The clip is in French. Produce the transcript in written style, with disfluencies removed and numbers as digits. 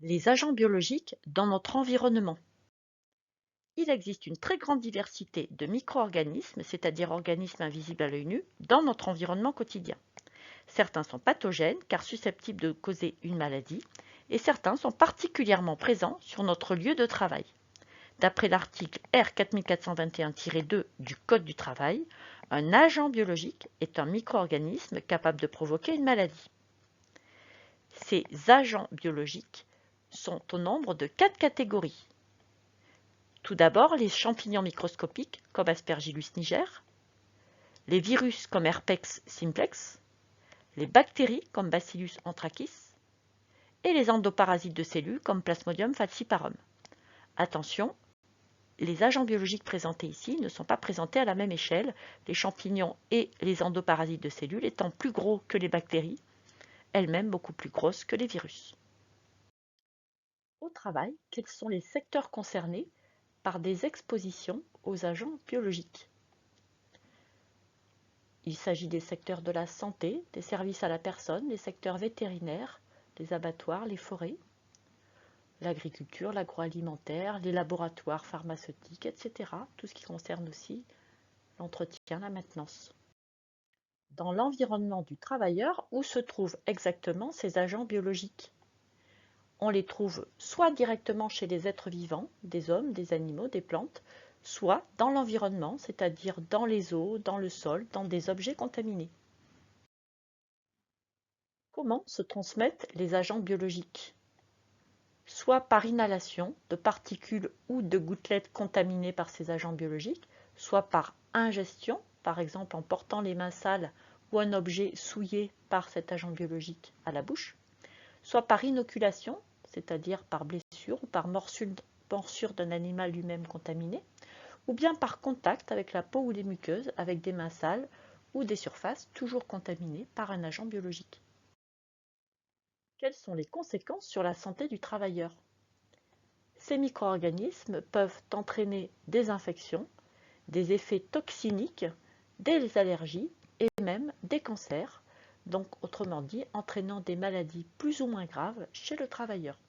Les agents biologiques dans notre environnement. Il existe une très grande diversité de micro-organismes, c'est-à-dire organismes invisibles à l'œil nu, dans notre environnement quotidien. Certains sont pathogènes car susceptibles de causer une maladie et certains sont particulièrement présents sur notre lieu de travail. D'après l'article R 4421-2 du Code du travail, un agent biologique est un micro-organisme capable de provoquer une maladie. Ces agents biologiques sont au nombre de 4 catégories. Tout d'abord, les champignons microscopiques comme Aspergillus niger, les virus comme Herpes simplex, les bactéries comme Bacillus anthracis et les endoparasites de cellules comme Plasmodium falciparum. Attention, les agents biologiques présentés ici ne sont pas présentés à la même échelle, les champignons et les endoparasites de cellules étant plus gros que les bactéries, elles-mêmes beaucoup plus grosses que les virus. Au travail, quels sont les secteurs concernés par des expositions aux agents biologiques? Il s'agit des secteurs de la santé, des services à la personne, des secteurs vétérinaires, les abattoirs, les forêts, l'agriculture, l'agroalimentaire, les laboratoires pharmaceutiques, etc. Tout ce qui concerne aussi l'entretien, la maintenance. Dans l'environnement du travailleur, où se trouvent exactement ces agents biologiques? On les trouve soit directement chez les êtres vivants, des hommes, des animaux, des plantes, soit dans l'environnement, c'est-à-dire dans les eaux, dans le sol, dans des objets contaminés. Comment se transmettent les agents biologiques? Soit par inhalation de particules ou de gouttelettes contaminées par ces agents biologiques, soit par ingestion, par exemple en portant les mains sales ou un objet souillé par cet agent biologique à la bouche, soit par inoculation, c'est-à-dire par blessure ou par morsure d'un animal lui-même contaminé, ou bien par contact avec la peau ou les muqueuses avec des mains sales ou des surfaces toujours contaminées par un agent biologique. Quelles sont les conséquences sur la santé du travailleur? Ces micro-organismes peuvent entraîner des infections, des effets toxiniques, des allergies et même des cancers, donc autrement dit entraînant des maladies plus ou moins graves chez le travailleur.